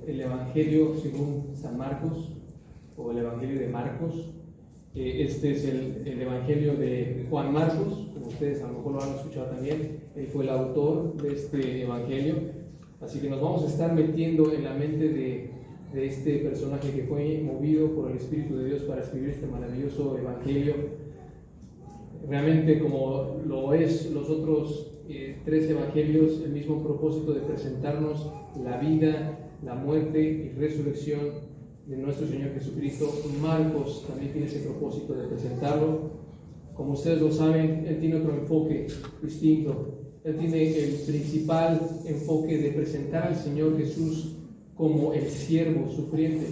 el Evangelio según San Marcos, o el Evangelio de Marcos. Este es el Evangelio de Juan Marcos, como ustedes a lo mejor lo han escuchado también. Él fue el autor de este Evangelio. Así que nos vamos a estar metiendo en la mente de este personaje que fue movido por el Espíritu de Dios para escribir este maravilloso Evangelio. Realmente, como lo es los otros tres Evangelios, el mismo propósito de presentarnos la vida, la muerte y resurrección de nuestro Señor Jesucristo. Marcos también tiene ese propósito de presentarlo. Como ustedes lo saben, él tiene otro enfoque distinto. Él tiene el principal enfoque de presentar al Señor Jesús como el siervo sufriente.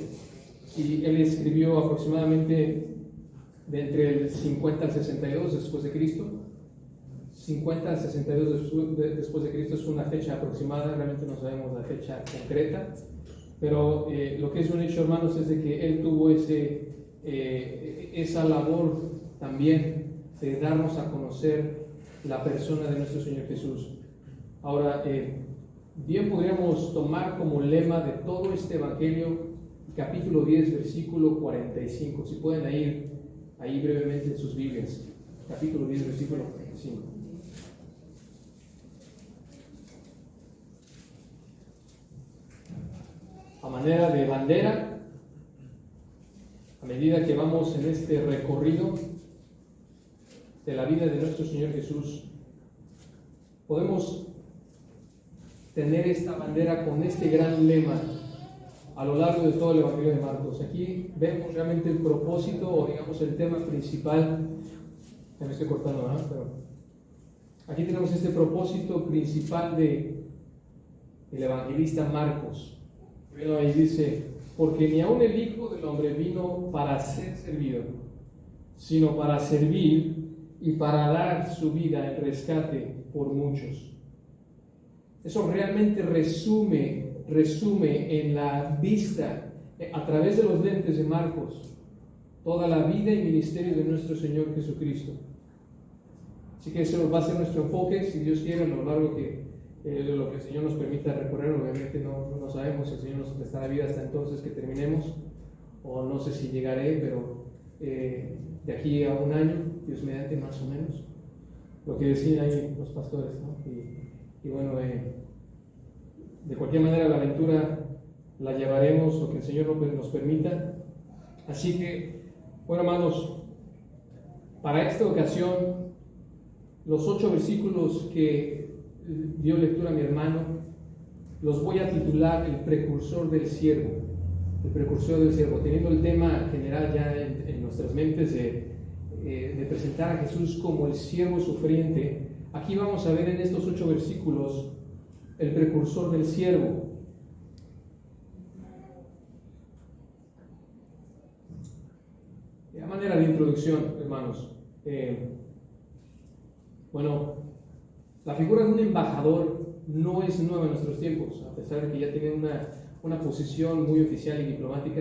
Y él escribió aproximadamente de entre el 50 al 62 después de Cristo. 50 al 62 después de Cristo es una fecha aproximada, realmente no sabemos la fecha concreta. Pero lo que es un hecho, hermanos, es de que él tuvo esa labor también de darnos a conocer la persona de nuestro Señor Jesús. Ahora, bien podríamos tomar como lema de todo este Evangelio, capítulo 10, versículo 45. Si pueden ir ahí brevemente en sus Biblias. Capítulo 10, versículo 45. A manera de bandera, a medida que vamos en este recorrido de la vida de nuestro Señor Jesús, podemos tener esta bandera con este gran lema a lo largo de todo el Evangelio de Marcos. Aquí vemos realmente el propósito, o digamos el tema principal. Ya me estoy cortando, ¿verdad? Pero aquí tenemos este propósito principal del evangelista Marcos. Bueno, ahí dice: porque ni aun el Hijo del Hombre vino para ser servido, sino para servir y para dar su vida en rescate por muchos. Eso realmente resume en la vista, a través de los lentes de Marcos, toda la vida y ministerio de nuestro Señor Jesucristo. Así que eso va a ser nuestro enfoque, si Dios quiere, a lo largo de lo que el Señor nos permita recorrer. Obviamente no sabemos si el Señor nos prestará vida hasta entonces que terminemos, o no sé si llegaré, pero de aquí a un año, Dios mediante, más o menos, lo que decían ahí los pastores, ¿no? Y bueno, de cualquier manera la aventura la llevaremos, lo que el Señor nos permita. Así que, bueno, hermanos, para esta ocasión, los 8 versículos que dio lectura a mi hermano, los voy a titular el precursor del siervo. El precursor del siervo, teniendo el tema general ya en nuestras mentes de presentar a Jesús como el siervo sufriente. Aquí vamos a ver en estos 8 versículos el precursor del siervo. De manera de introducción, hermanos, bueno, la figura de un embajador no es nueva en nuestros tiempos, a pesar de que ya tienen una posición muy oficial y diplomática.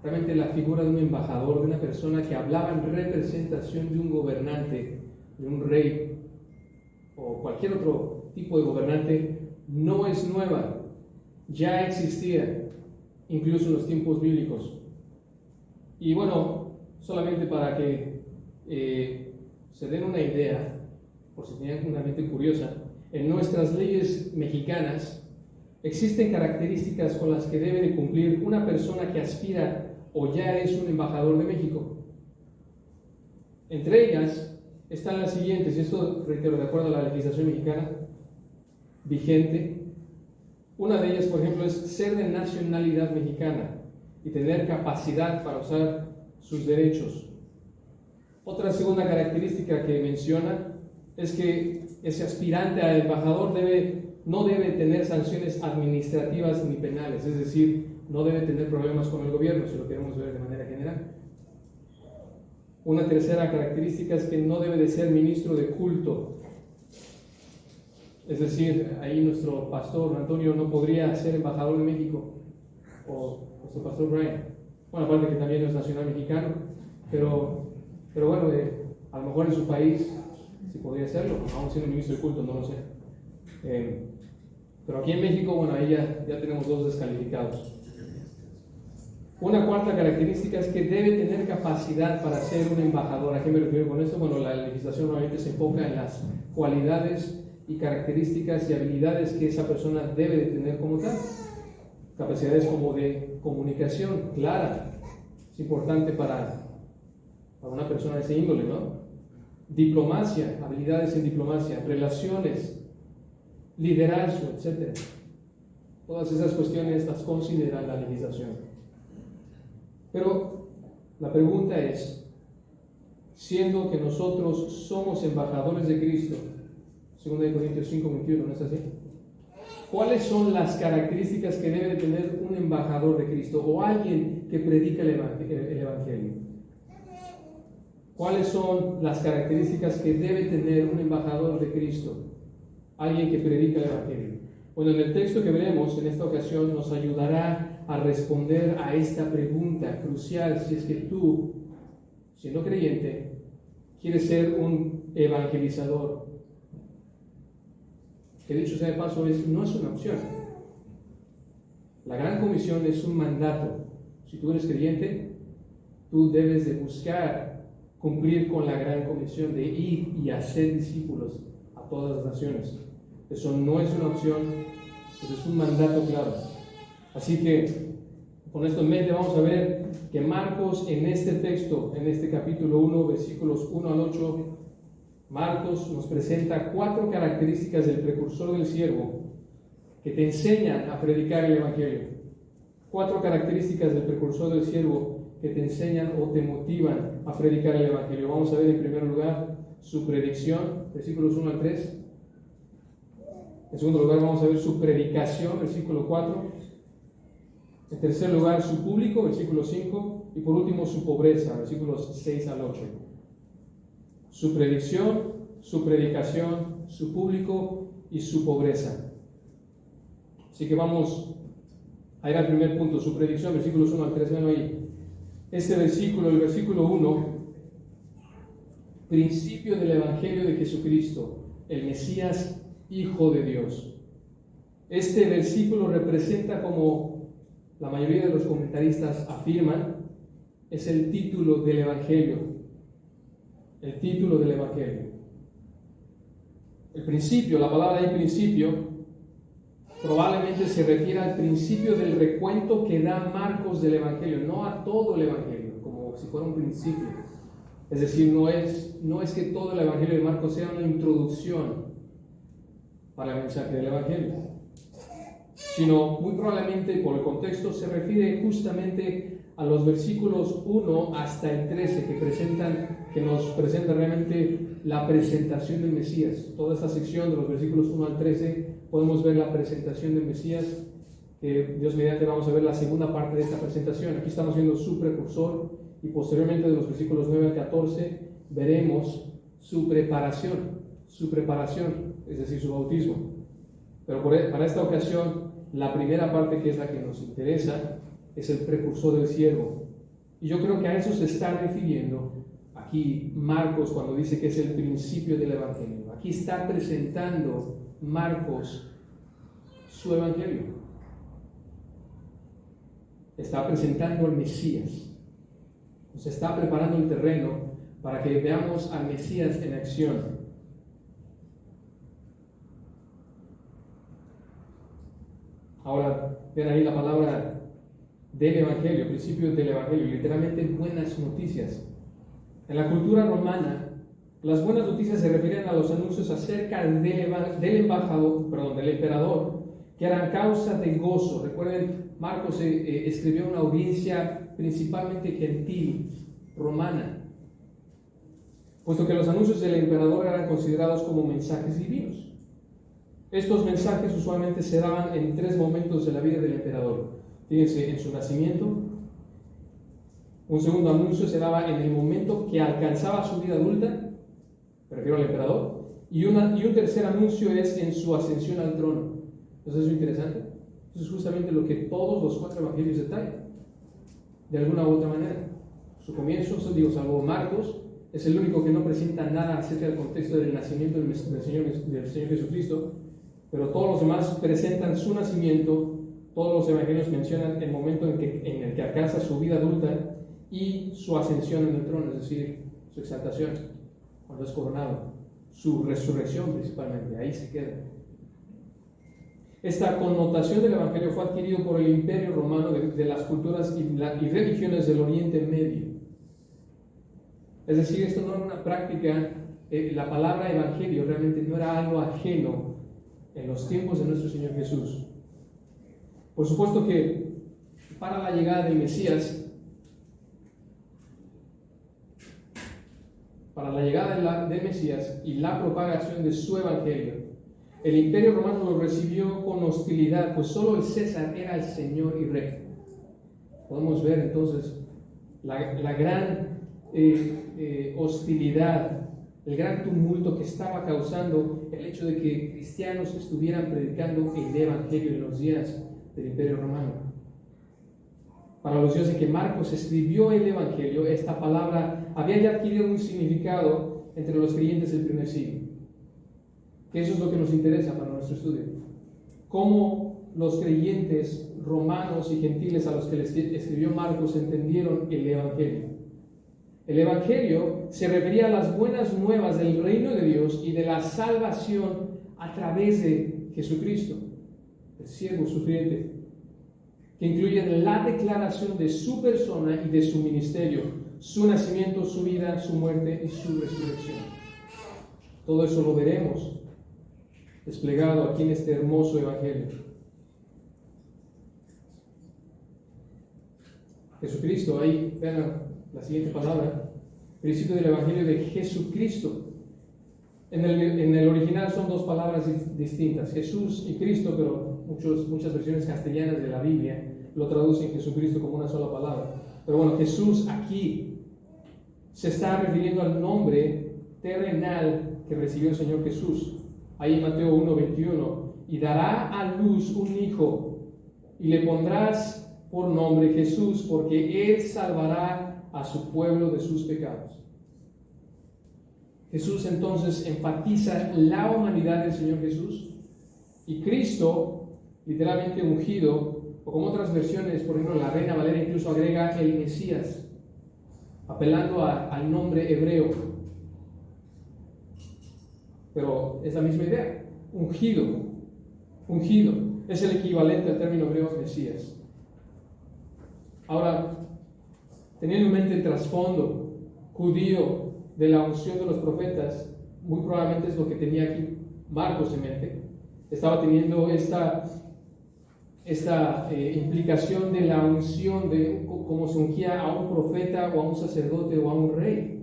Realmente la figura de un embajador, de una persona que hablaba en representación de un gobernante, de un rey o cualquier otro tipo de gobernante, no es nueva. Ya existía, incluso en los tiempos bíblicos. Y bueno, solamente para que se den una idea, por si tenían una mente curiosa, en nuestras leyes mexicanas existen características con las que debe de cumplir una persona que aspira o ya es un embajador de México. Entre ellas están las siguientes, y esto, reitero, de acuerdo a la legislación mexicana vigente. Una de ellas, por ejemplo, es ser de nacionalidad mexicana y tener capacidad para usar sus derechos. Otra segunda característica que menciona es que ese aspirante a embajador no debe tener sanciones administrativas ni penales, es decir, no debe tener problemas con el gobierno, si lo queremos ver de manera general. Una tercera característica es que no debe de ser ministro de culto, es decir, ahí nuestro pastor Antonio no podría ser embajador de México, o nuestro pastor Brian, bueno, aparte que también es nacional mexicano, pero bueno, a lo mejor en su país sí podría serlo, aún siendo ministro de culto, no lo sé. Pero aquí en México, bueno, ahí ya tenemos 2 descalificados. Una cuarta característica es que debe tener capacidad para ser un embajador. ¿A qué me refiero con esto? Bueno, la legislación normalmente se enfoca en las cualidades y características y habilidades que esa persona debe de tener como tal. Capacidades como de comunicación clara, es importante para una persona de ese índole, ¿no? Diplomacia, habilidades en diplomacia, relaciones, liderazgo, etc. Todas esas cuestiones las considera la legislación. Pero la pregunta es, siendo que nosotros somos embajadores de Cristo, 2 Corintios 5:21, ¿no es así? ¿Cuáles son las características que debe tener un embajador de Cristo o alguien que predica el Evangelio? ¿Cuáles son las características que debe tener un embajador de Cristo? Alguien que predica el Evangelio. Bueno, en el texto que veremos en esta ocasión nos ayudará a responder a esta pregunta crucial si es que tú, siendo creyente, quieres ser un evangelizador. Que dicho sea de paso, no es una opción. La Gran Comisión es un mandato. Si tú eres creyente, tú debes de buscar cumplir con la Gran Comisión de ir y hacer discípulos a todas las naciones. Eso no es una opción, eso es un mandato claro. Así que, con esto en mente, vamos a ver que Marcos en este texto, en este capítulo 1, versículos 1 al 8, Marcos nos presenta 4 características del precursor del siervo que te enseñan a predicar el Evangelio. 4 características del precursor del siervo que te enseñan o te motivan a predicar el Evangelio. Vamos a ver en primer lugar su predicción, versículos 1 al 3. En segundo lugar vamos a ver su predicación, versículo 4. En tercer lugar su público, versículo 5. Y por último su pobreza, versículos 6 al 8. Su predicción, su predicación, su público y su pobreza. Así que vamos a ir al primer punto, su predicción, versículos 1 al 3. Bueno, ahí. Este versículo, el versículo 1, principio del Evangelio de Jesucristo, el Mesías, Hijo de Dios. Este versículo representa, como la mayoría de los comentaristas afirman, es el título del Evangelio. El título del Evangelio. El principio, la palabra ahí principio, probablemente se refiere al principio del recuento que da Marcos del Evangelio, no a todo el Evangelio, como si fuera un principio. Es decir, no es que todo el Evangelio de Marcos sea una introducción para el mensaje del Evangelio, sino muy probablemente por el contexto se refiere justamente a los versículos 1 hasta el 13 que nos presentan realmente la presentación del Mesías. Toda esta sección de los versículos 1 al 13 podemos ver la presentación del Mesías, que Dios mediante vamos a ver la segunda parte de esta presentación. Aquí estamos viendo su precursor y posteriormente de los versículos 9 al 14 veremos su preparación, es decir, su bautismo. Pero para esta ocasión, la primera parte, que es la que nos interesa, es el precursor del siervo. Y yo creo que a eso se está refiriendo aquí Marcos cuando dice que es el principio del Evangelio. Aquí está presentando Marcos su Evangelio. Está presentando al Mesías. Nos está preparando el terreno para que veamos al Mesías en acción. Ahora, ven ahí la palabra del Evangelio, principio del Evangelio, literalmente buenas noticias. En la cultura romana, las buenas noticias se refieren a los anuncios acerca del emperador, que eran causa de gozo. Recuerden, Marcos escribió a una audiencia principalmente gentil, romana, puesto que los anuncios del emperador eran considerados como mensajes divinos. Estos mensajes usualmente se daban en 3 momentos de la vida del emperador. Fíjense, en su nacimiento. Un segundo anuncio se daba en el momento que alcanzaba su vida adulta, me refiero al emperador, y un tercer anuncio es en su ascensión al trono. Entonces, ¿eso es interesante? Eso es justamente lo que todos los 4 evangelios detallan, de alguna u otra manera. Su comienzo, salvo Marcos, es el único que no presenta nada acerca del contexto del nacimiento del Señor Jesucristo. pero todos los demás presentan su nacimiento. Todos los evangelios mencionan el momento en el que alcanza su vida adulta y su ascensión en el trono, es decir, su exaltación, cuando es coronado, su resurrección principalmente, ahí se queda. Esta connotación del evangelio fue adquirido por el imperio romano de las culturas y religiones del Oriente Medio. Es decir, esto no era una práctica, la palabra evangelio realmente no era algo ajeno en los tiempos de nuestro Señor Jesús. Por supuesto que para la llegada del Mesías, y la propagación de su evangelio, el imperio romano lo recibió con hostilidad, pues solo el César era el Señor y Rey. Podemos ver entonces la gran hostilidad, el gran tumulto que estaba causando el hecho de que cristianos estuvieran predicando el evangelio en los días del imperio romano. Para los días en que Marcos escribió el evangelio, esta palabra había ya adquirido un significado entre los creyentes del primer siglo. Que eso es lo que nos interesa para nuestro estudio. Cómo los creyentes romanos y gentiles a los que les escribió Marcos entendieron el evangelio. El evangelio se refería a las buenas nuevas del reino de Dios y de la salvación a través de Jesucristo, el siervo sufriente, que incluye la declaración de su persona y de su ministerio, su nacimiento, su vida, su muerte y su resurrección. Todo eso lo veremos desplegado aquí en este hermoso evangelio. Jesucristo, ahí vean la siguiente palabra, principio del evangelio de Jesucristo. En el original son dos palabras distintas, Jesús y Cristo, pero muchas versiones castellanas de la Biblia lo traducen Jesucristo como una sola palabra. Pero bueno, Jesús aquí se está refiriendo al nombre terrenal que recibió el Señor Jesús. Ahí en Mateo 1:21, y dará a luz un hijo, y le pondrás por nombre Jesús, porque él salvará a su pueblo de sus pecados. Jesús entonces enfatiza la humanidad del Señor Jesús, y Cristo, literalmente ungido, o como otras versiones, por ejemplo la Reina Valera incluso agrega el Mesías, apelando al nombre hebreo. Pero es la misma idea, ungido, es el equivalente al término hebreo Mesías. Ahora, teniendo en mente el trasfondo judío de la unción de los profetas, muy probablemente es lo que tenía aquí Marcos en mente. Estaba teniendo esta implicación de la unción, de cómo se ungía a un profeta o a un sacerdote o a un rey.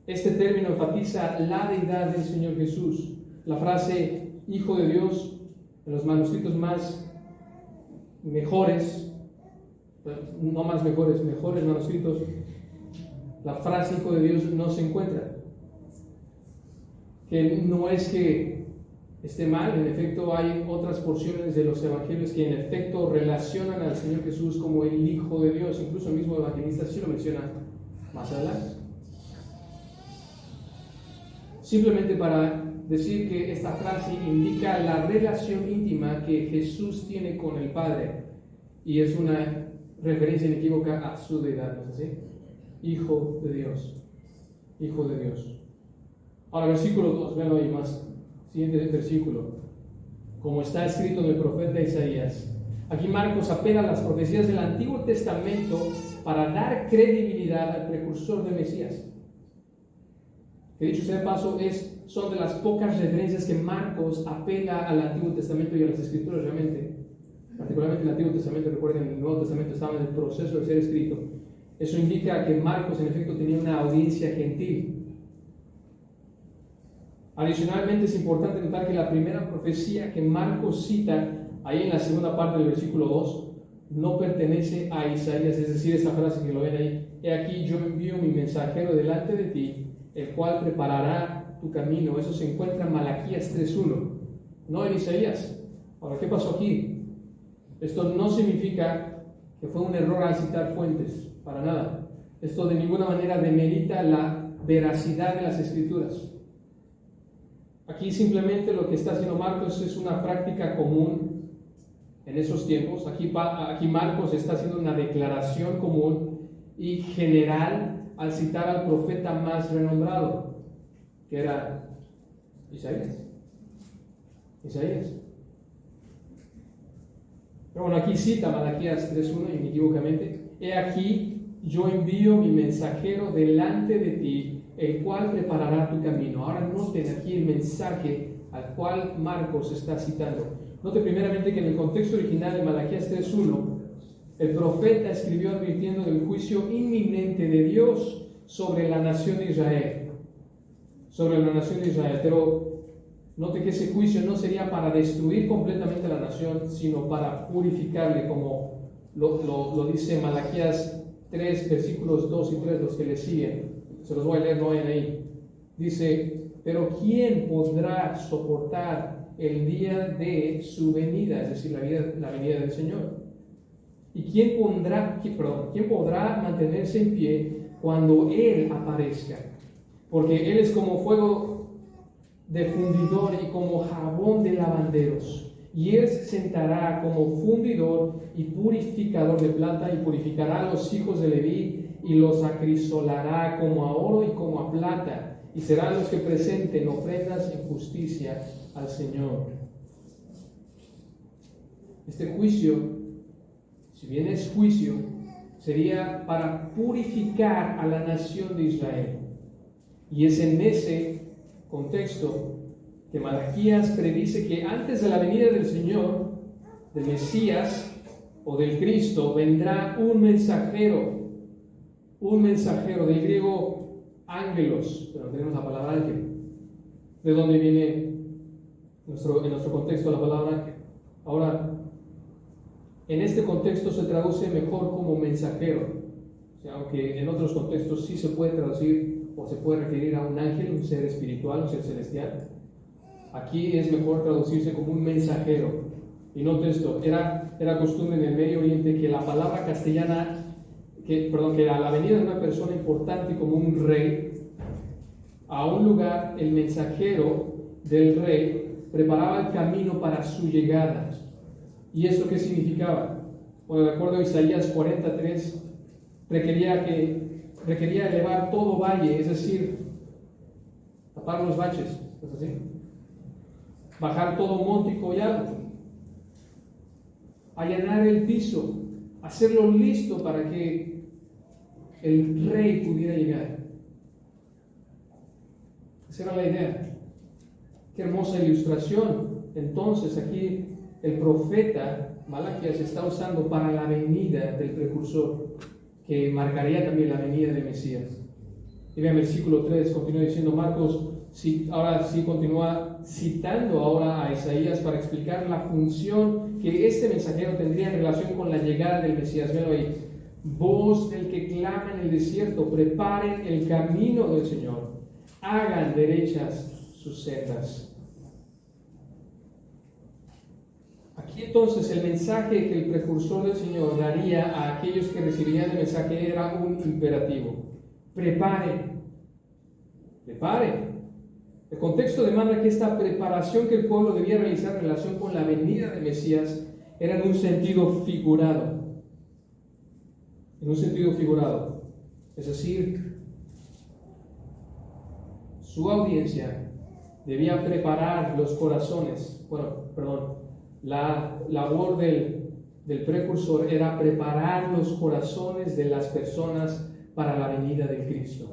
Este término enfatiza la deidad del Señor Jesús. La frase Hijo de Dios en los manuscritos mejores manuscritos, la frase Hijo de Dios no se encuentra. Que no es que esté mal, en efecto hay otras porciones de los evangelios que en efecto relacionan al Señor Jesús como el Hijo de Dios, incluso el mismo evangelista sí lo menciona más adelante. Simplemente para decir que esta frase indica la relación íntima que Jesús tiene con el Padre, y es una referencia inequívoca a su deidad, ¿no es así? Hijo de Dios, Hijo de Dios. Ahora, versículo 2, veanlo ahí más. Siguiente versículo. Como está escrito en el profeta Isaías. Aquí Marcos apela a las profecías del Antiguo Testamento para dar credibilidad al precursor del Mesías. Que dicho sea de paso, son de las pocas referencias que Marcos apela al Antiguo Testamento y a las Escrituras realmente. Particularmente el Antiguo Testamento, recuerden, el Nuevo Testamento estaba en el proceso de ser escrito. Eso indica que Marcos en efecto tenía una audiencia gentil. Adicionalmente es importante notar que la primera profecía que Marcos cita ahí en la segunda parte del versículo 2 no pertenece a Isaías, es decir, esa frase que lo ven ahí: he aquí yo envío mi mensajero delante de ti, el cual preparará tu camino. Eso se encuentra en Malaquías 3:1, no en Isaías. Ahora, ¿qué pasó aquí? Esto no significa que fue un error al citar fuentes, para nada. Esto de ninguna manera demerita la veracidad de las Escrituras. Aquí simplemente lo que está haciendo Marcos es una práctica común en esos tiempos. Aquí Marcos está haciendo una declaración común y general al citar al profeta más renombrado, que era Isaías. Pero bueno, aquí cita Malaquías 3:1 inequívocamente: he aquí, yo envío mi mensajero delante de ti, el cual preparará tu camino. Ahora noten aquí el mensaje al cual Marcos está citando. Note primeramente que en el contexto original de Malaquías 3:1, el profeta escribió advirtiendo del juicio inminente de Dios sobre la nación de Israel. Pero note que ese juicio no sería para destruir completamente la nación, sino para purificarle, como lo dice Malaquías 3, versículos 2 y 3, los que le siguen. Se los voy a leer, no vayan ahí. Dice: pero ¿quién podrá soportar el día de su venida? Es decir, la venida del Señor. ¿Y quién podrá mantenerse en pie cuando Él aparezca? Porque Él es como fuego de fundidor y como jabón de lavanderos. Y Él se sentará como fundidor y purificador de plata, y purificará a los hijos de Leví y los acrisolará como a oro y como a plata, y serán los que presenten ofrendas en justicia al Señor. Este juicio, si bien es juicio, sería para purificar a la nación de Israel. Y es en ese contexto que Malaquías predice que antes de la venida del Señor, del Mesías o del Cristo, vendrá un mensajero, del griego ángelos, pero tenemos la palabra ángel, de donde viene en nuestro contexto la palabra ángel. Ahora, en este contexto se traduce mejor como mensajero, o sea, aunque en otros contextos sí se puede traducir o se puede referir a un ángel, un ser espiritual, un ser celestial. Aquí es mejor traducirse como un mensajero. Y note esto: era costumbre en el Medio Oriente que la palabra castellana, que a la venida de una persona importante como un rey a un lugar, el mensajero del rey preparaba el camino para su llegada. ¿Y esto qué significaba? Bueno, de acuerdo a Isaías 43, requería elevar todo valle, es decir, tapar los baches, ¿es así? Bajar todo monte y collado, allanar el piso, hacerlo listo para que el rey pudiera llegar. Esa era la idea. Qué hermosa ilustración. Entonces aquí el profeta Malaquías está usando para la venida del precursor, que marcaría también la venida del Mesías. Y vean, versículo 3, continúa diciendo Marcos, ahora sí continúa citando ahora a Isaías para explicar la función que este mensajero tendría en relación con la llegada del Mesías. Vean ahí: voz del que clama en el desierto, preparen el camino del Señor, hagan derechas sus sendas. Aquí entonces el mensaje que el precursor del Señor daría a aquellos que recibirían el mensaje era un imperativo: preparen. El contexto demanda que esta preparación que el pueblo debía realizar en relación con la venida del Mesías era en un sentido figurado. Es decir, su audiencia debía preparar los corazones. La labor del precursor era preparar los corazones de las personas para la venida del Cristo.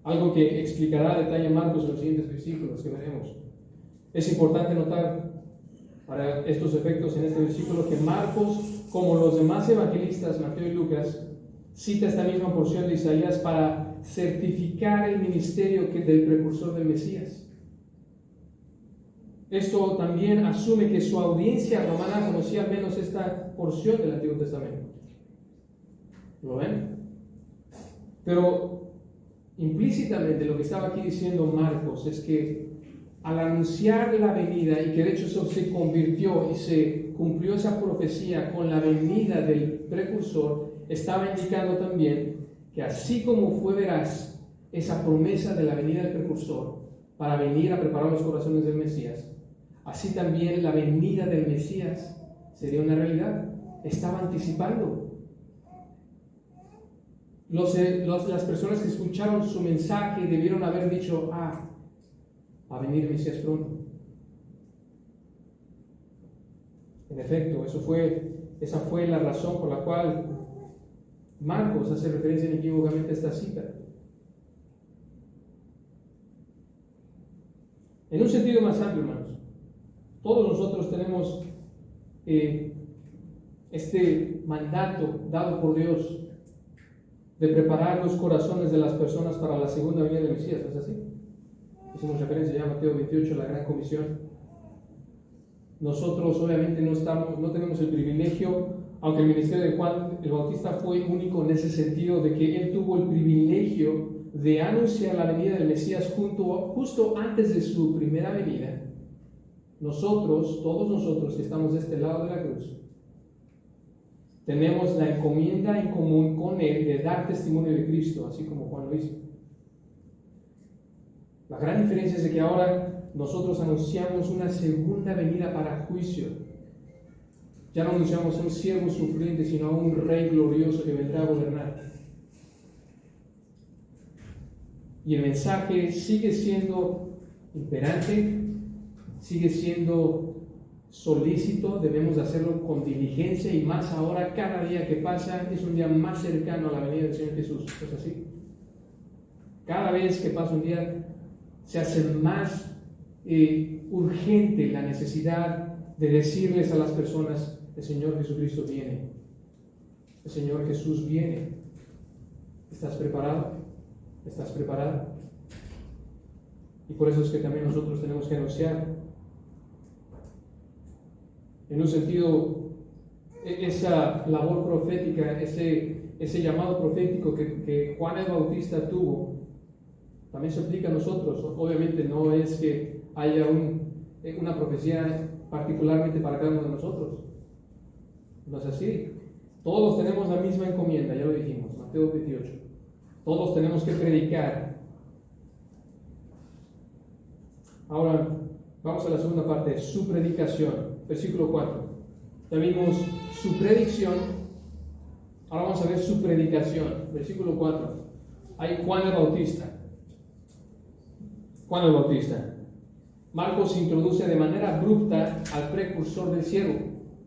Algo que explicará a detalle Marcos en los siguientes versículos que veremos. Es importante notar para estos efectos en este versículo que Marcos, como los demás evangelistas, Mateo y Lucas, cita esta misma porción de Isaías para certificar el ministerio del precursor del Mesías. Esto también asume que su audiencia romana conocía al menos esta porción del Antiguo Testamento. ¿Lo ven? Pero implícitamente lo que estaba aquí diciendo Marcos es que al anunciar la venida, y que de hecho eso se convirtió y se cumplió esa profecía con la venida del precursor, estaba indicando también que así como fue veraz esa promesa de la venida del precursor para venir a preparar los corazones del Mesías, así también la venida del Mesías sería una realidad. Estaba anticipando. Las personas que escucharon su mensaje debieron haber dicho: va a venir el Mesías pronto. En efecto, esa fue la razón por la cual Marcos hace referencia inequívocamente a esta cita. En un sentido más amplio, hermanos, todos nosotros tenemos este mandato dado por Dios de preparar los corazones de las personas para la segunda venida del Mesías. ¿Es así? Hicimos referencia ya a Mateo 28, la gran comisión. Nosotros obviamente no tenemos el privilegio, aunque el ministerio de Juan el Bautista fue único en ese sentido, de que él tuvo el privilegio de anunciar la venida del Mesías justo antes de su primera venida. Todos nosotros que estamos de este lado de la cruz, tenemos la encomienda en común con él de dar testimonio de Cristo, así como Juan lo hizo. La gran diferencia es de que ahora nosotros anunciamos una segunda venida para juicio. Ya no anunciamos a un siervo sufriente, sino a un rey glorioso que vendrá a gobernar. Y el mensaje sigue siendo imperante, sigue siendo solícito, debemos hacerlo con diligencia, y más ahora, cada día que pasa es un día más cercano a la venida del Señor Jesús. ¿Es así? Cada vez que pasa un día se hace más urgente la necesidad de decirles a las personas: el Señor Jesucristo viene, el Señor Jesús viene. ¿Estás preparado? ¿Estás preparado? Y por eso es que también nosotros tenemos que anunciar, en un sentido, esa labor profética, ese llamado profético que Juan el Bautista tuvo, también se aplica a nosotros. Obviamente no es que haya una profecía particularmente para cada uno de nosotros. No es así. Todos tenemos la misma encomienda, ya lo dijimos, Mateo 28. Todos tenemos que predicar. Ahora, vamos a la segunda parte, su predicación. Versículo 4. Ya vimos su predicción. Ahora vamos a ver su predicación. Versículo 4. Hay Juan el Bautista. Juan el Bautista. Marcos introduce de manera abrupta al precursor del siervo.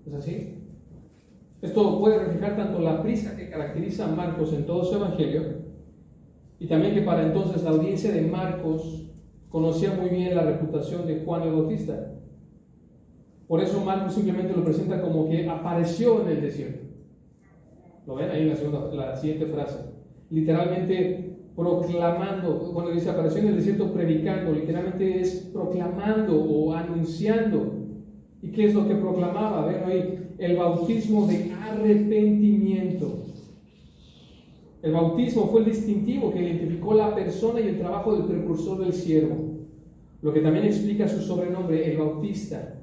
¿Es así? Esto puede reflejar tanto la prisa que caracteriza a Marcos en todo su evangelio, y también que para entonces la audiencia de Marcos conocía muy bien la reputación de Juan el Bautista. Por eso Marcos simplemente lo presenta como que apareció en el desierto. ¿Lo ven ahí en la siguiente frase? Literalmente proclamando, cuando dice apareció en el desierto predicando, literalmente es proclamando o anunciando. ¿Y qué es lo que proclamaba? Ven ahí, el bautismo de arrepentimiento. El bautismo fue el distintivo que identificó la persona y el trabajo del precursor del siervo, lo que también explica su sobrenombre, el Bautista.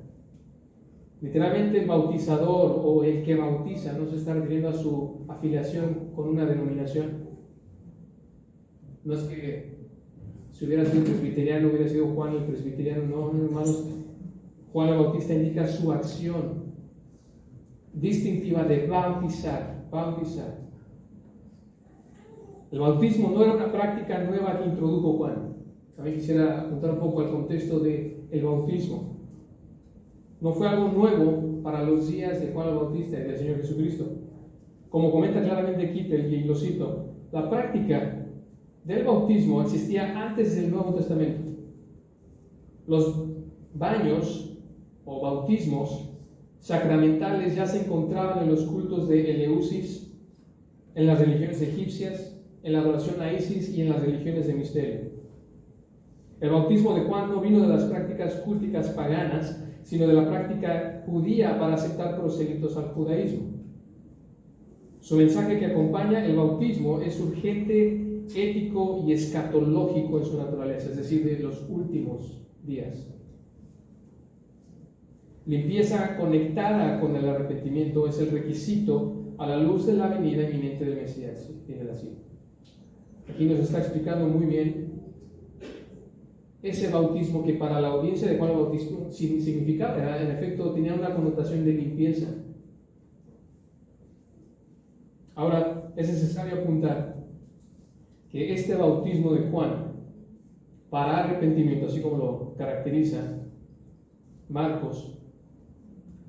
Literalmente el bautizador o el que bautiza, no se está refiriendo a su afiliación con una denominación. No es que si hubiera sido presbiteriano hubiera sido Juan el presbiteriano, no, hermanos. Juan el Bautista indica su acción distintiva de bautizar. El bautismo no era una práctica nueva que introdujo Juan. También quisiera apuntar un poco al contexto del bautismo. No fue algo nuevo para los días de Juan el Bautista y del Señor Jesucristo. Como comenta claramente Kittel, y lo cito, la práctica del bautismo existía antes del Nuevo Testamento. Los baños o bautismos sacramentales ya se encontraban en los cultos de Eleusis, en las religiones egipcias, en la adoración a Isis y en las religiones de misterio. El bautismo de Juan no vino de las prácticas culticas paganas, sino de la práctica judía para aceptar prosélitos al judaísmo. Su mensaje que acompaña el bautismo es urgente, ético y escatológico en su naturaleza, es decir, de los últimos días. Limpieza conectada con el arrepentimiento es el requisito a la luz de la venida inminente del Mesías. Tiene la cita. aquí nos está explicando muy bien ese bautismo que para la audiencia de Juan el Bautista significaba, en efecto, tenía una connotación de limpieza. Ahora, es necesario apuntar que este bautismo de Juan para arrepentimiento, así como lo caracteriza Marcos,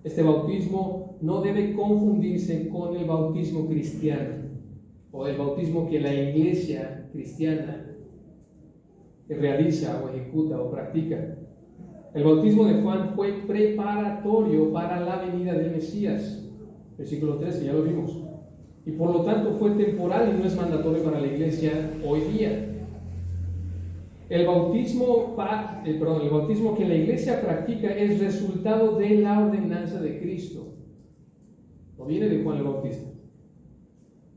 este bautismo no debe confundirse con el bautismo cristiano o el bautismo que la iglesia cristiana realiza o ejecuta o practica. El bautismo de Juan fue preparatorio para la venida del Mesías, versículo 13, ya lo vimos, y por lo tanto fue temporal y no es mandatorio para la iglesia hoy día. El bautismo que la iglesia practica es resultado de la ordenanza de Cristo, no viene de Juan el Bautista,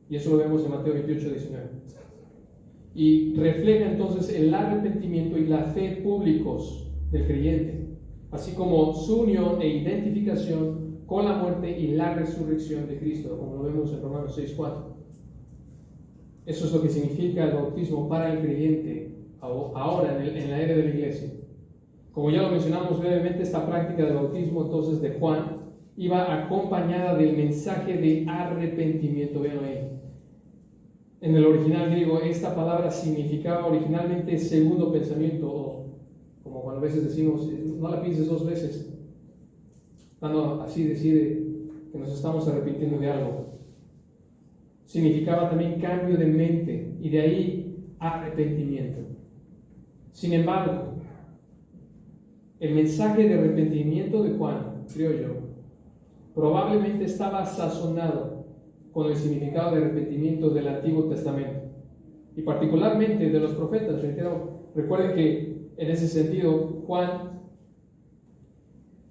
y eso lo vemos en Mateo 28, 19. Y refleja entonces el arrepentimiento y la fe públicos del creyente, así como su unión e identificación con la muerte y la resurrección de Cristo, como lo vemos en Romanos 6:4. Eso es lo que significa el bautismo para el creyente ahora en la era de la iglesia. Como ya lo mencionamos brevemente, esta práctica del bautismo entonces de Juan iba acompañada del mensaje de arrepentimiento. Vean ahí. En el original griego, esta palabra significaba originalmente segundo pensamiento, o como cuando a veces decimos, no la pienses dos veces, cuando así decide que nos estamos arrepintiendo de algo. Significaba también cambio de mente, y de ahí arrepentimiento. Sin embargo, el mensaje de arrepentimiento de Juan, creo yo, probablemente estaba sazonado con el significado de arrepentimiento del Antiguo Testamento y particularmente de los profetas. Recuerden que en ese sentido Juan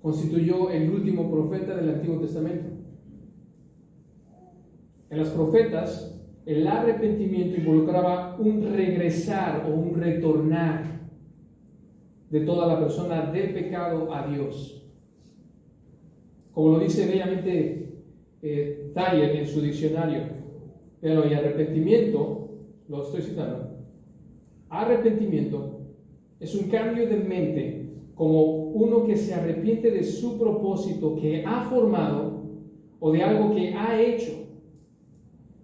constituyó el último profeta del Antiguo Testamento. En los profetas el arrepentimiento involucraba un regresar o un retornar de toda la persona del pecado a Dios. Como lo dice bellamente Thayer en su diccionario, pero y arrepentimiento, lo estoy citando, arrepentimiento es un cambio de mente, como uno que se arrepiente de su propósito que ha formado o de algo que ha hecho,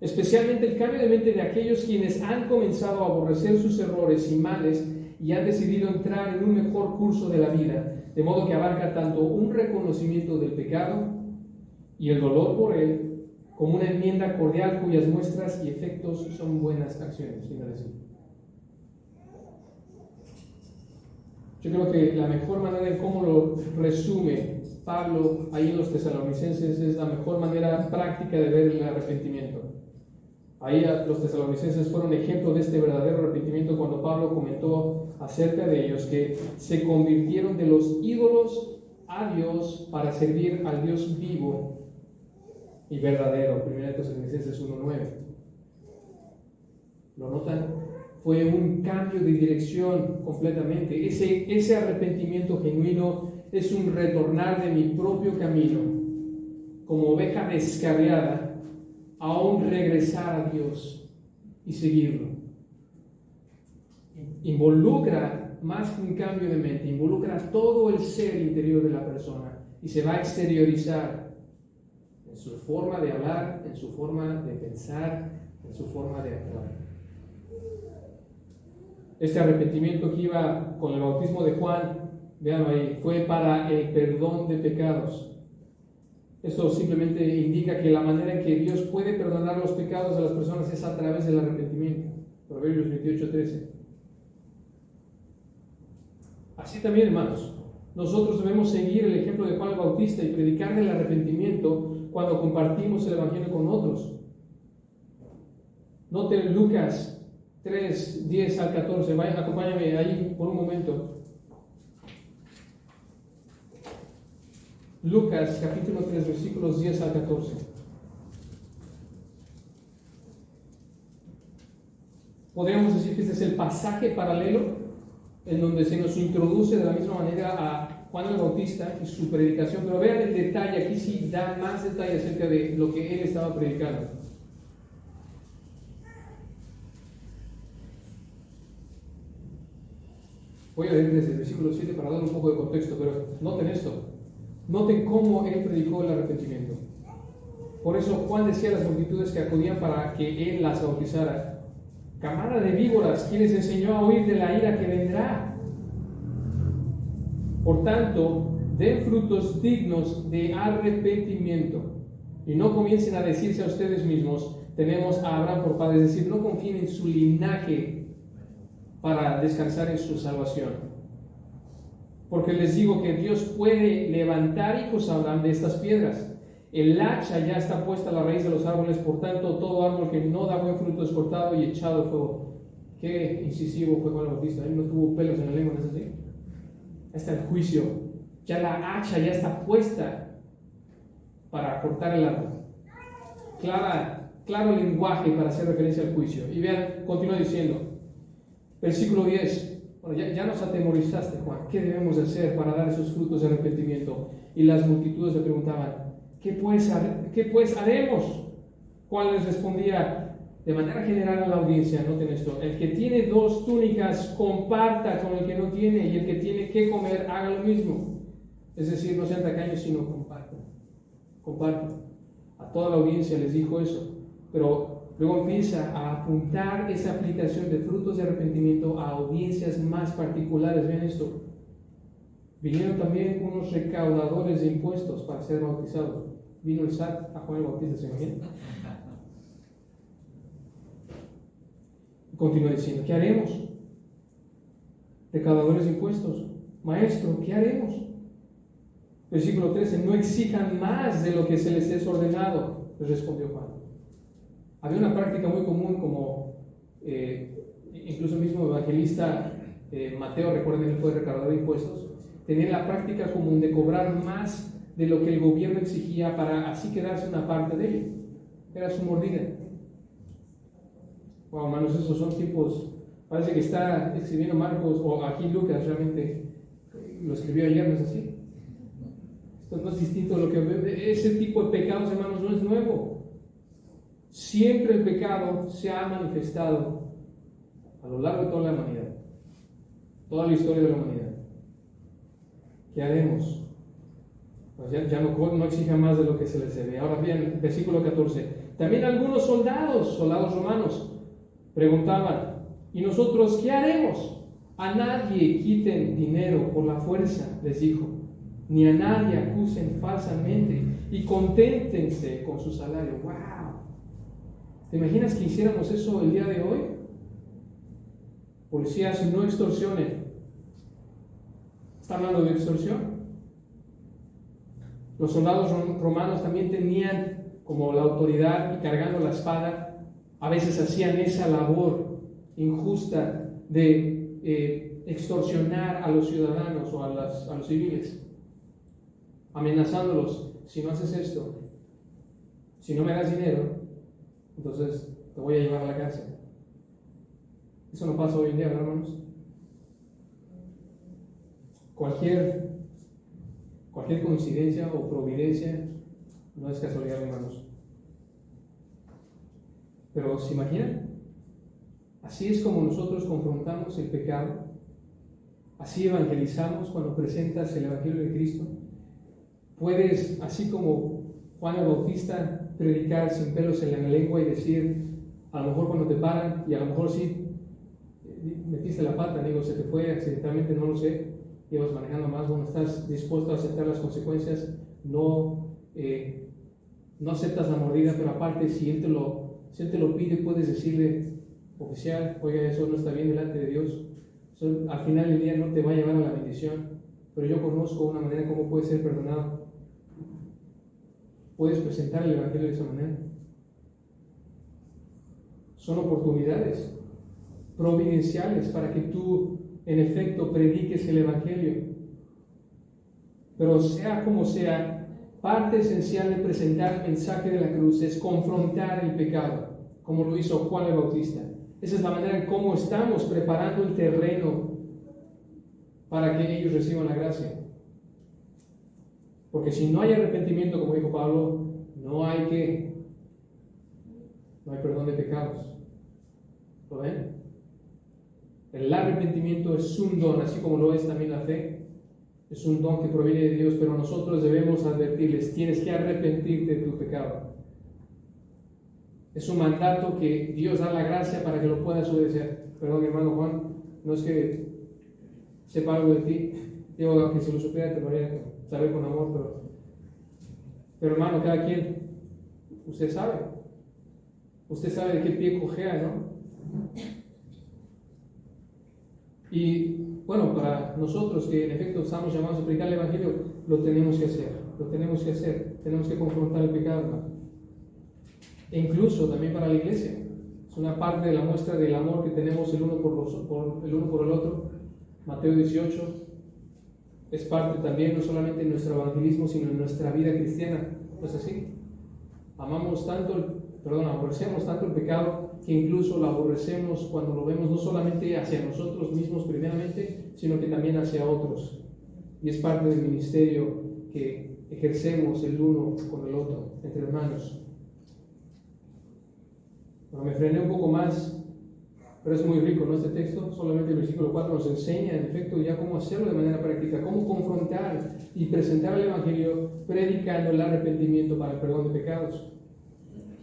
especialmente el cambio de mente de aquellos quienes han comenzado a aborrecer sus errores y males y han decidido entrar en un mejor curso de la vida, de modo que abarca tanto un reconocimiento del pecado y el dolor por él, como una enmienda cordial cuyas muestras y efectos son buenas acciones. Yo creo que la mejor manera en cómo lo resume Pablo ahí en los Tesalonicenses es la mejor manera práctica de ver el arrepentimiento. Ahí los tesalonicenses fueron ejemplo de este verdadero arrepentimiento cuando Pablo comentó acerca de ellos que se convirtieron de los ídolos a Dios para servir al Dios vivo y verdadero. 1 Tesalonicenses 1:9. ¿Lo notan? Fue un cambio de dirección completamente. Ese arrepentimiento genuino es un retornar de mi propio camino como oveja descarriada a un regresar a Dios y seguirlo. Involucra más que un cambio de mente, involucra todo el ser interior de la persona y se va a exteriorizar en su forma de hablar, en su forma de pensar, en su forma de actuar. Este arrepentimiento que iba con el bautismo de Juan, vean ahí, fue para el perdón de pecados. Esto simplemente indica que la manera en que Dios puede perdonar los pecados de las personas es a través del arrepentimiento. Proverbios 28:13. Así también, hermanos, nosotros debemos seguir el ejemplo de Juan el Bautista y predicar el arrepentimiento cuando compartimos el Evangelio con otros. Noten Lucas 3, 10 al 14. Acompáñame ahí por un momento. Lucas capítulo 3, versículos 10 al 14. Podríamos decir que este es el pasaje paralelo en donde se nos introduce de la misma manera a Juan el Bautista y su predicación, pero vean el detalle, aquí sí da más detalle acerca de lo que él estaba predicando. Voy a leer desde el versículo 7 para dar un poco de contexto, pero noten esto. Noten cómo él predicó el arrepentimiento. Por eso Juan decía a las multitudes que acudían para que él las bautizara: camada de víboras, ¿quién les enseñó a huir de la ira que vendrá? Por tanto, den frutos dignos de arrepentimiento y no comiencen a decirse a ustedes mismos: tenemos a Abraham por padre. Es decir, no confíen en su linaje para descansar en su salvación. Porque les digo que Dios puede levantar hijos a Abraham de estas piedras. El hacha ya está puesta a la raíz de los árboles, por tanto, todo árbol que no da buen fruto es cortado y echado al fuego. Qué incisivo fue Juan el Bautista. Él no tuvo pelos en la lengua, ¿no es así? Ahí está el juicio. Ya la hacha ya está puesta para cortar el árbol. Claro lenguaje para hacer referencia al juicio. Y vean, continúa diciendo, versículo 10. Bueno, ya nos atemorizaste, Juan. ¿Qué debemos hacer para dar esos frutos de arrepentimiento? Y las multitudes le preguntaban: ¿qué pues haremos? Juan les respondía de manera general a la audiencia: noten esto, el que tiene 2 túnicas comparta con el que no tiene, y el que tiene que comer haga lo mismo. Es decir, no sean tacaños, sino compartan. A toda la audiencia les dijo eso, pero luego empieza a apuntar esa aplicación de frutos de arrepentimiento a audiencias más particulares. Vean esto: vinieron también unos recaudadores de impuestos para ser bautizados. Vino el SAT a Juan el Bautista, ¿se imaginan? Continúa diciendo: ¿qué haremos? Recaudadores de impuestos: maestro, ¿qué haremos? Versículo 13: no exijan más de lo que se les es ordenado, les respondió Juan. Había una práctica muy común, como incluso el mismo evangelista Mateo, recuerden, él fue recaudador de impuestos, tenía la práctica común de cobrar más de lo que el gobierno exigía para así quedarse una parte de ello. Era su mordida. Wow, hermanos, esos son tipos. Parece que está escribiendo Marcos, o aquí Lucas realmente lo escribió ayer, ¿no es así? Esto no es distinto a lo que ese tipo de pecados, hermanos, no es nuevo. Siempre el pecado se ha manifestado a lo largo de toda la humanidad, toda la historia de la humanidad. ¿Qué haremos? Pues ya no exija más de lo que se les debe. Ahora bien, versículo 14. También algunos soldados romanos, preguntaban: ¿y nosotros qué haremos? A nadie quiten dinero por la fuerza, les dijo, ni a nadie acusen falsamente, y conténtense con su salario. ¡Wow! ¿Te imaginas que hiciéramos eso el día de hoy? Policías, no extorsionen. ¿Está hablando de extorsión? Los soldados romanos también tenían como la autoridad, y cargando la espada, a veces hacían esa labor injusta de extorsionar a los ciudadanos o a los civiles, amenazándolos: si no haces esto, si no me das dinero, entonces te voy a llevar a la cárcel. Eso no pasa hoy en día, ¿verdad, hermanos? Cualquier coincidencia o providencia no es casualidad, hermanos. Pero ¿se imaginan? Así es como nosotros confrontamos el pecado. Así evangelizamos cuando presentas el Evangelio de Cristo. Puedes, así como Juan el Bautista, predicar sin pelos en la lengua y decir, a lo mejor cuando te paran, y a lo mejor sí, metiste la pata, digo, se te fue accidentalmente, no lo sé, llevas manejando más, bueno, estás dispuesto a aceptar las consecuencias, no aceptas la mordida, pero aparte, si él te lo pide, puedes decirle: oficial, oiga, eso no está bien delante de Dios. Eso, al final del día no te va a llevar a la bendición, pero yo conozco una manera como puede ser perdonado. Puedes presentar el Evangelio de esa manera. Son oportunidades providenciales para que tú, en efecto, prediques el Evangelio. Pero sea como sea, parte esencial de presentar el mensaje de la cruz es confrontar el pecado, como lo hizo Juan el Bautista. Esa es la manera en cómo estamos preparando el terreno para que ellos reciban la gracia. Porque si no hay arrepentimiento, como dijo Pablo, no hay perdón de pecados. ¿Lo ven? El arrepentimiento es un don, así como lo es también la fe. Es un don que proviene de Dios, pero nosotros debemos advertirles, tienes que arrepentirte de tu pecado. Es un mandato que Dios da la gracia para que lo puedas obedecer. Perdón, mi hermano Juan, no es que sepa algo de ti, digo que si lo supiera te lo haría saber con amor, pero hermano, cada quien, usted sabe de qué pie cojea, ¿no? Y bueno, para nosotros que en efecto estamos llamados a predicar el Evangelio, lo tenemos que hacer, tenemos que confrontar el pecado, hermano. E incluso también para la iglesia, es una parte de la muestra del amor que tenemos el uno por el otro. Mateo 18 es parte también no solamente de nuestro evangelismo, sino en nuestra vida cristiana, ¿no es así? Aborrecemos tanto el pecado que incluso lo aborrecemos cuando lo vemos no solamente hacia nosotros mismos primeramente, sino que también hacia otros. Y es parte del ministerio que ejercemos el uno con el otro, entre hermanos. Bueno, me frené un poco más, pero es muy rico, ¿no? Este texto, solamente el versículo 4 nos enseña, en efecto, ya cómo hacerlo de manera práctica, cómo confrontar y presentar el Evangelio predicando el arrepentimiento para el perdón de pecados.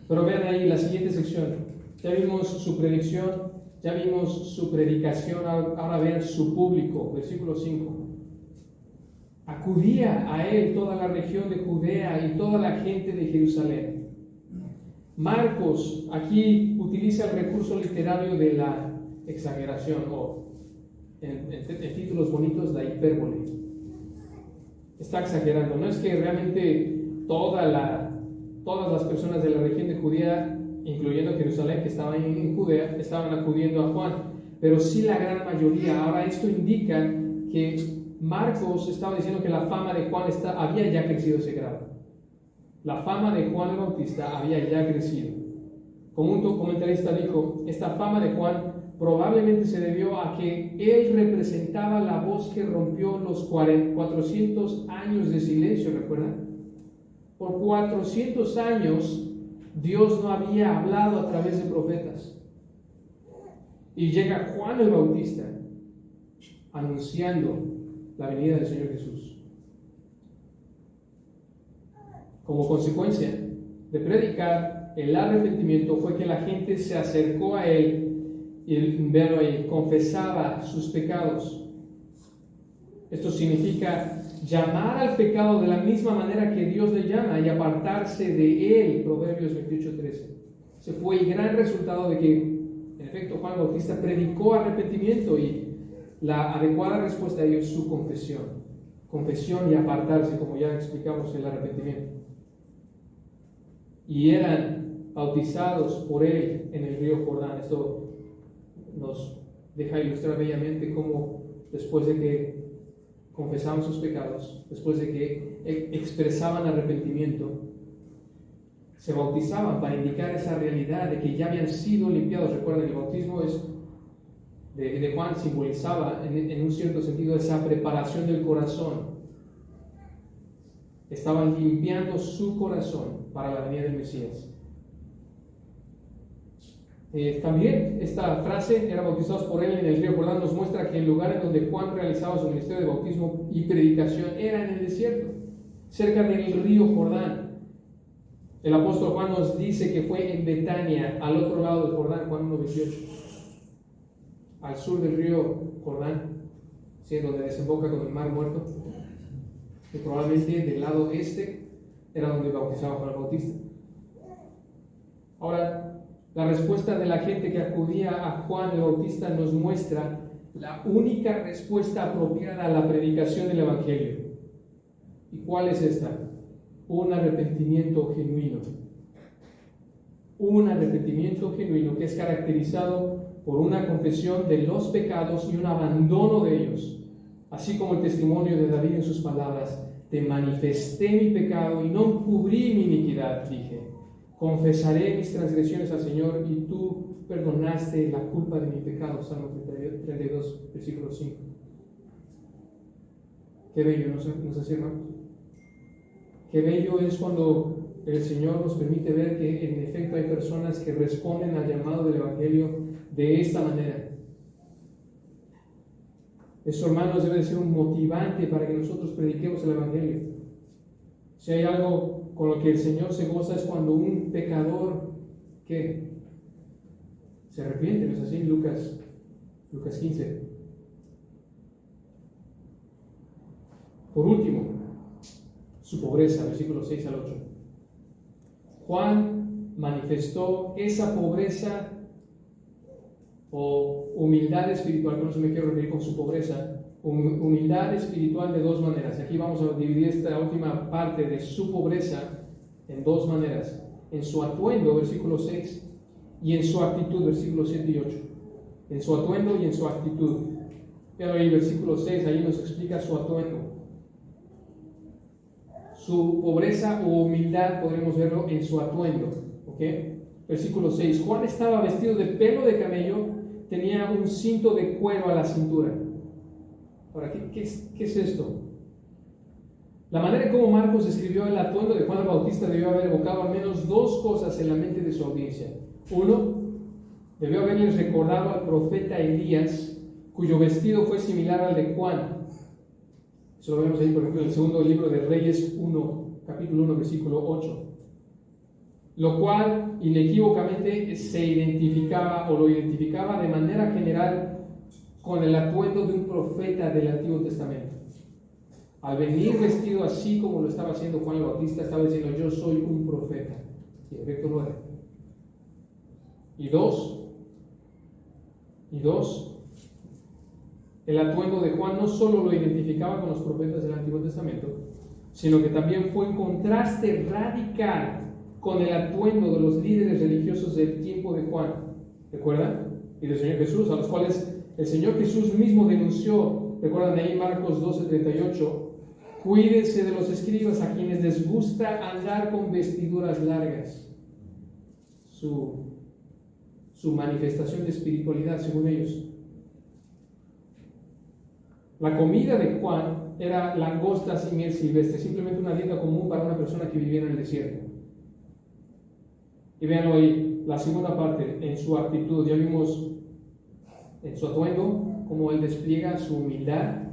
Pero vean ahí la siguiente sección. Ya vimos su predicción, ya vimos su predicación, ahora vean su público, versículo 5. Acudía a él toda la región de Judea y toda la gente de Jerusalén. Marcos aquí utiliza el recurso literario de la exageración, o en títulos bonitos, la hipérbole. Está exagerando. No es que realmente todas las personas de la región de Judea, incluyendo Jerusalén, que estaban en Judea, estaban acudiendo a Juan, pero sí la gran mayoría. Ahora esto indica que Marcos estaba diciendo que la fama de Juan había ya crecido a ese grado. La fama de Juan el Bautista había ya crecido. Como un comentarista dijo, esta fama de Juan probablemente se debió a que él representaba la voz que rompió los 400 años de silencio, ¿recuerdan? Por 400 años Dios no había hablado a través de profetas. Y llega Juan el Bautista anunciando la venida del Señor Jesús. Como consecuencia de predicar el arrepentimiento fue que la gente se acercó a él y, véanlo ahí, confesaba sus pecados. Esto significa llamar al pecado de la misma manera que Dios le llama y apartarse de él, Proverbios 28:13. Ese fue el gran resultado de que, en efecto, Juan Bautista predicó arrepentimiento y la adecuada respuesta a ello es su confesión. Confesión y apartarse, como ya explicamos el arrepentimiento. Y eran bautizados por él en el río Jordán. Esto nos deja ilustrar bellamente cómo después de que confesaban sus pecados, después de que expresaban arrepentimiento, se bautizaban para indicar esa realidad de que ya habían sido limpiados. Recuerden, el bautismo de Juan simbolizaba en un cierto sentido esa preparación del corazón. Estaban limpiando su corazón para la venida del Mesías. También esta frase, eran bautizados por él en el río Jordán, nos muestra que el lugar en donde Juan realizaba su ministerio de bautismo y predicación era en el desierto, cerca del río Jordán. El apóstol Juan nos dice que fue en Betania, al otro lado del Jordán, Juan 1:28, al sur del río Jordán, ¿sí? Donde desemboca con el mar muerto, que probablemente del lado este era donde bautizaba Juan el Bautista. Ahora, la respuesta de la gente que acudía a Juan el Bautista nos muestra la única respuesta apropiada a la predicación del Evangelio. ¿Y cuál es esta? Un arrepentimiento genuino. Un arrepentimiento genuino que es caracterizado por una confesión de los pecados y un abandono de ellos. Así como el testimonio de David en sus palabras: te manifesté mi pecado y no encubrí mi iniquidad, dije. Confesaré mis transgresiones al Señor y tú perdonaste la culpa de mi pecado. Salmo 32, versículo 5. Qué bello, ¿no es así, hermanos? Qué bello es cuando el Señor nos permite ver que en efecto hay personas que responden al llamado del Evangelio de esta manera. Eso, hermanos, debe de ser un motivante para que nosotros prediquemos el Evangelio. Si hay algo con lo que el Señor se goza es cuando un pecador, ¿qué? Se arrepiente, ¿no es así? Lucas 15. Por último, su pobreza, versículos 6 al 8. Juan manifestó esa pobreza o humildad espiritual, con eso me quiero referir con su pobreza, humildad espiritual de dos maneras. Aquí vamos a dividir esta última parte de su pobreza en dos maneras: en su atuendo, versículo 6, y en su actitud, versículos 7 y 8. En su atuendo y en su actitud. Pero ahí, versículo 6, ahí nos explica su atuendo. Su pobreza o humildad podremos verlo en su atuendo. ¿Ok? Versículo 6. Juan estaba vestido de pelo de camello, tenía un cinto de cuero a la cintura. Ahora, ¿qué es esto? La manera como Marcos escribió el atuendo de Juan el Bautista debió haber evocado al menos dos cosas en la mente de su audiencia. Uno, debió haberles recordado al profeta Elías, cuyo vestido fue similar al de Juan. Eso lo vemos ahí, por ejemplo, en el segundo libro de Reyes 1, capítulo 1, versículo 8. Lo cual inequívocamente se identificaba o lo identificaba de manera general con el atuendo de un profeta del Antiguo Testamento. Al venir vestido así como lo estaba haciendo Juan el Bautista, estaba diciendo: yo soy un profeta. Y en efecto lo era. Y dos, el atuendo de Juan no solo lo identificaba con los profetas del Antiguo Testamento, sino que también fue en contraste radical con el atuendo de los líderes religiosos del tiempo de Juan. ¿Recuerdan? Y del Señor Jesús, a los cuales el Señor Jesús mismo denunció. ¿Recuerdan ahí Marcos 12:38? Cuídense de los escribas, a quienes les gusta andar con vestiduras largas. Su manifestación de espiritualidad, según ellos. La comida de Juan era langostas y miel silvestre, simplemente una dieta común para una persona que vivía en el desierto. Y véanlo ahí, la segunda parte, en su actitud. Ya vimos en su atuendo cómo él despliega su humildad,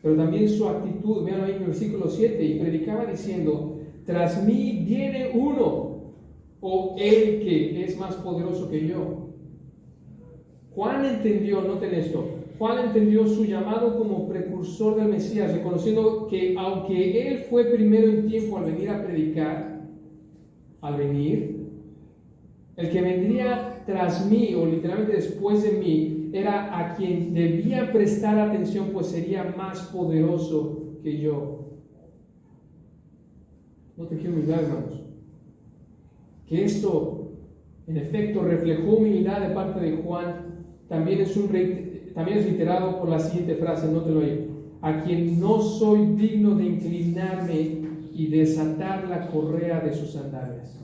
pero también su actitud. Véanlo ahí en el versículo 7, y predicaba diciendo: tras mí viene uno, o el que es más poderoso que yo. Juan entendió, noten esto, Juan entendió su llamado como precursor del Mesías, reconociendo que aunque él fue primero en tiempo al venir a predicar, el que vendría tras mí, o literalmente después de mí, era a quien debía prestar atención, pues sería más poderoso que yo. Noten qué humildad, hermanos. Que esto, en efecto, reflejó humildad de parte de Juan. También es reiterado por la siguiente frase, nótelo ahí: a quien no soy digno de inclinarme y desatar la correa de sus sandalias.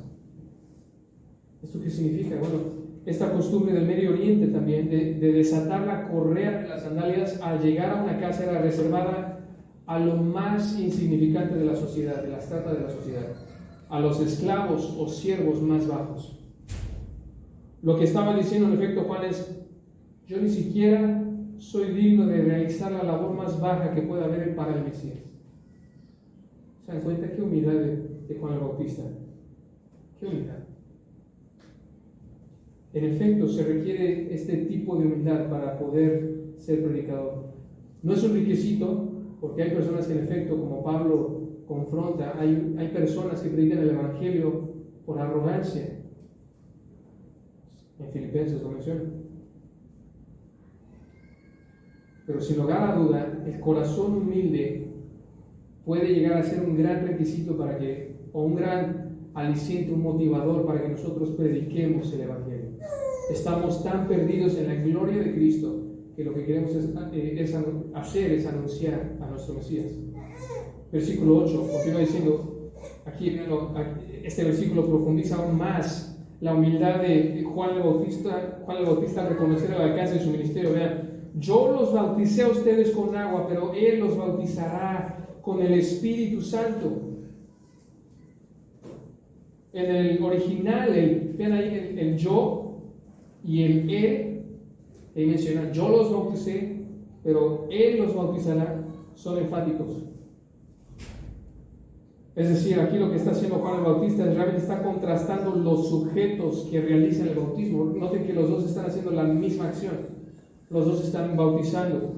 ¿Esto qué significa? Bueno, esta costumbre del Medio Oriente también, de desatar la correa de las sandalias al llegar a una casa, era reservada a lo más insignificante de la sociedad, de la estrata de la sociedad, a los esclavos o siervos más bajos. Lo que estaba diciendo en efecto Juan es: yo ni siquiera soy digno de realizar la labor más baja que pueda haber para el Mesías. ¿Se dan cuenta qué humildad de Juan el Bautista? ¡Qué humildad! En efecto, se requiere este tipo de humildad para poder ser predicador. No es un requisito, porque hay personas que en efecto, como Pablo confronta, hay personas que predican el Evangelio por arrogancia. En Filipenses lo menciona. Pero sin lugar a duda, el corazón humilde puede llegar a ser un gran requisito o un gran aliciente, un motivador para que nosotros prediquemos el Evangelio. Estamos tan perdidos en la gloria de Cristo que lo que queremos hacer es anunciar a nuestro Mesías. Versículo 8, continúa diciendo, este versículo profundiza aún más la humildad de Juan el Bautista. Juan el Bautista al reconocer el alcance de su ministerio. Vean: yo los bauticé a ustedes con agua, pero Él los bautizará con el Espíritu Santo. En el original, vean ahí el yo y el Él menciona: yo los bauticé, pero Él los bautizará, son enfáticos. Es decir, aquí lo que está haciendo Juan el Bautista es realmente está contrastando los sujetos que realizan el bautismo. Noten que los dos están haciendo la misma acción, los dos están bautizando,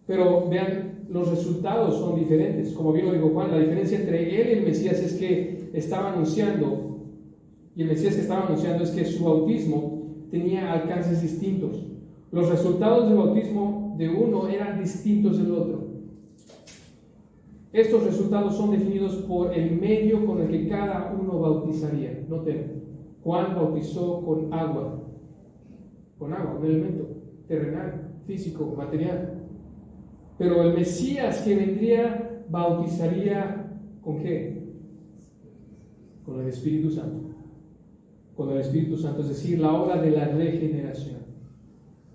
pero vean, los resultados son diferentes. Como bien lo dijo Juan, la diferencia entre él y el Mesías es que estaba anunciando, y el Mesías que estaba anunciando es que su bautismo tenía alcances distintos. Los resultados del bautismo de uno eran distintos del otro. Estos resultados son definidos por el medio con el que cada uno bautizaría. Noten, Juan bautizó con agua, un elemento terrenal, físico, material. Pero el Mesías que vendría bautizaría ¿con qué? Con el Espíritu Santo. Con el Espíritu Santo, es decir, la obra de la regeneración.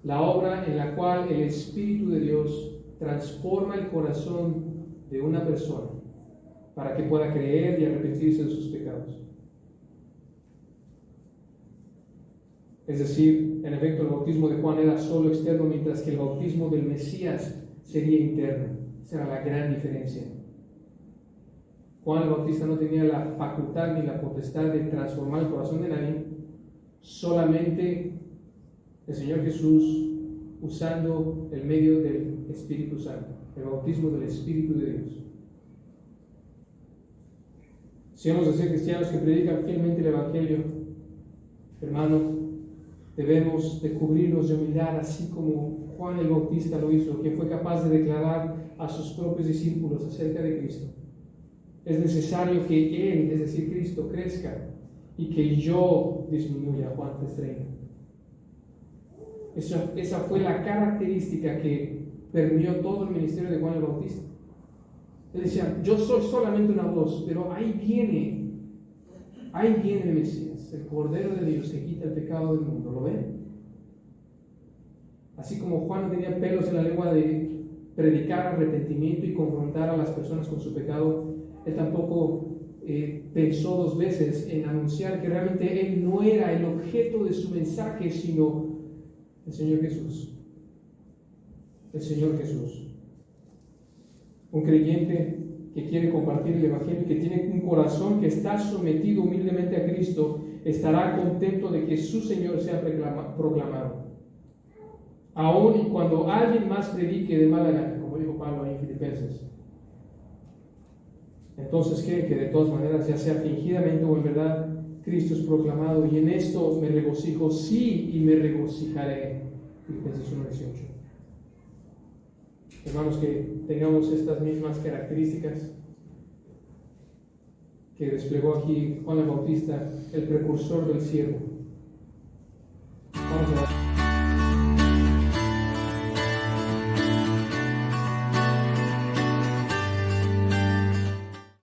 La obra en la cual el Espíritu de Dios transforma el corazón de una persona para que pueda creer y arrepentirse de sus pecados. Es decir, en efecto, el bautismo de Juan era solo externo, mientras que el bautismo del Mesías sería interno. Esa era la gran diferencia. Juan el Bautista no tenía la facultad ni la potestad de transformar el corazón de nadie, solamente el Señor Jesús usando el medio del Espíritu Santo, el bautismo del Espíritu de Dios. Si hemos de ser cristianos que predican fielmente el Evangelio, hermano, debemos de cubrirnos de humildad, así como Juan el Bautista lo hizo, que fue capaz de declarar a sus propios discípulos acerca de Cristo. Es necesario que Él, es decir, Cristo, crezca y que yo disminuya. Juan 3:30. Esa fue la característica que permeó todo el ministerio de Juan el Bautista. Él decía, yo soy solamente una voz, pero ahí viene el Mesías, el Cordero de Dios que quita el pecado del mundo. ¿Lo ven? Así como Juan no tenía pelos en la lengua de predicar arrepentimiento y confrontar a las personas con su pecado, él tampoco pensó dos veces en anunciar que realmente él no era el objeto de su mensaje, sino el Señor Jesús. El Señor Jesús. Un creyente que quiere compartir el Evangelio, que tiene un corazón que está sometido humildemente a Cristo, estará contento de que su Señor sea proclamado. Aún y cuando alguien más predique de mala gana, como dijo Pablo ahí en Filipenses. Entonces cree que de todas maneras, ya sea fingidamente o en verdad, Cristo es proclamado, y en esto me regocijo, sí, y me regocijaré. Filipenses 1:18. Hermanos, que tengamos estas mismas características que desplegó aquí Juan el Bautista, el precursor del siervo.